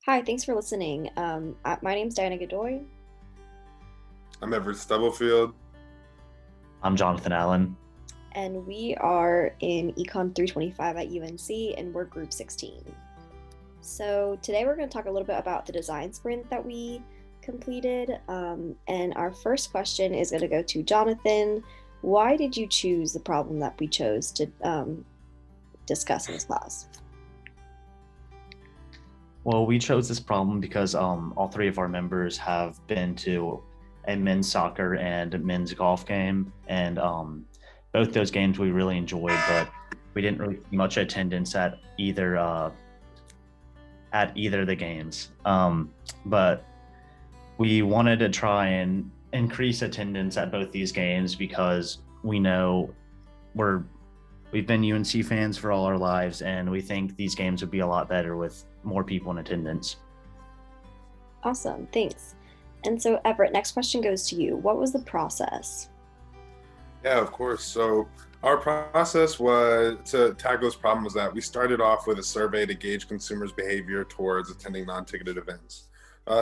Hi, thanks for listening. My name's Diana Godoy, I'm Everett Stubblefield. I'm Jonathan Allen. and we are in Econ 325 at UNC, and we're Group 16. So today we're going to talk a little bit about the design sprint that we completed. And our first question is going to go to Jonathan. Why did you choose the problem that we chose to discuss in this class? Well, we chose this problem because all three of our members have been to a men's soccer and men's golf game, and both those games we really enjoyed, but we didn't really see much attendance at either of the games. But we wanted to try and increase attendance at both these games because we know we've been UNC fans for all our lives, and we think these games would be a lot better with more people in attendance. Awesome, thanks. And so, Everett, next question goes to you. What was the process? Yeah, of course. So our process was to tackle this problem was that we started off with a survey to gauge consumers' behavior towards attending non-ticketed events.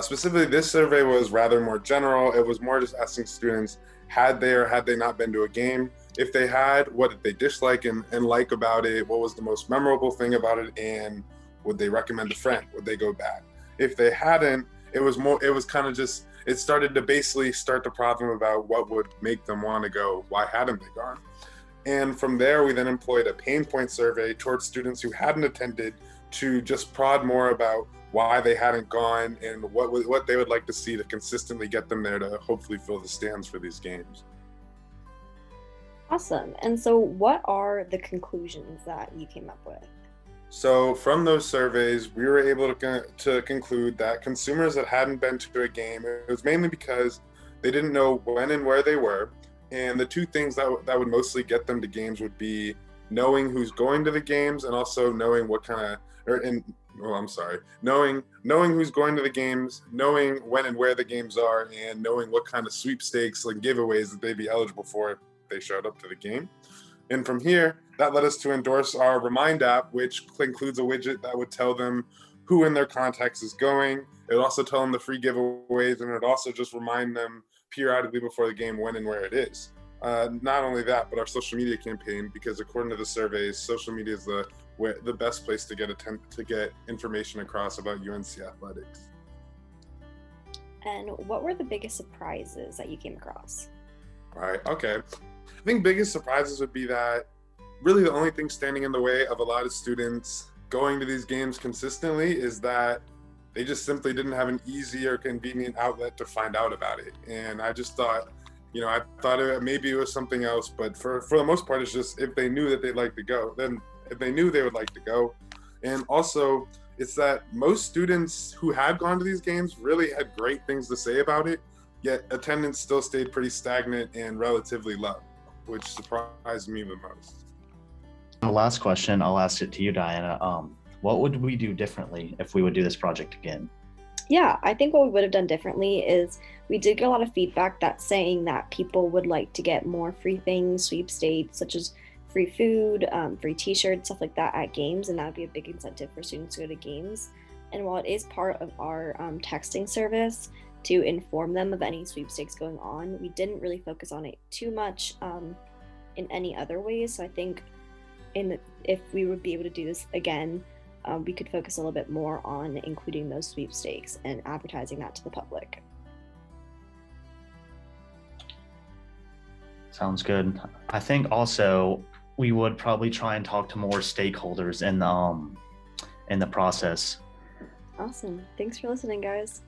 Specifically, this survey was rather more general. It was more just asking students, had they or had they not been to a game? If they had, what did they dislike and like about it? What was the most memorable thing about it? And would they recommend a friend? Would they go back? If they hadn't, it was kind of just, it started to basically start the problem about what would make them want to go. Why hadn't they gone? And from there, we then employed a pain point survey towards students who hadn't attended to just prod more about why they hadn't gone and what they would like to see to consistently get them there to hopefully fill the stands for these games. Awesome. And so, what are the conclusions that you came up with? So from those surveys, we were able to conclude that consumers that hadn't been to a game, it was mainly because they didn't know when and where they were. And the two things that would mostly get them to games would be knowing who's going to the games and also knowing what kind of, knowing who's going to the games, knowing when and where the games are, and knowing what kind of sweepstakes and giveaways that they'd be eligible for if they showed up to the game. And from here, that led us to endorse our Remind app, which includes a widget that would tell them who in their contacts is going. It would also tell them the free giveaways, and it would also just remind them periodically before the game when and where it is. Not only that, but our social media campaign, because according to the surveys, social media is the best place to get information across about UNC athletics. And what were the biggest surprises that you came across? Right. Okay. I think biggest surprises would be that really the only thing standing in the way of a lot of students going to these games consistently is that they just simply didn't have an easy or convenient outlet to find out about it. And I just thought, maybe it was something else, but for the most part, it's just if they knew that they'd like to go, then if they knew they would like to go. And also, it's that most students who had gone to these games really had great things to say about it, yet attendance still stayed pretty stagnant and relatively low, which surprised me the most. The last question, I'll ask it to you, Diana. What would we do differently if we would do this project again? Yeah, I think what we would have done differently is we did get a lot of feedback that's saying that people would like to get more free things, sweepstakes, such as free food, free t-shirts, stuff like that at games, and that would be a big incentive for students to go to games. And while it is part of our texting service to inform them of any sweepstakes going on, we didn't really focus on it too much in any other ways. So I think if we would be able to do this again, we could focus a little bit more on including those sweepstakes and advertising that to the public. Sounds good. I think also we would probably try and talk to more stakeholders in the process. Awesome. Thanks for listening, guys.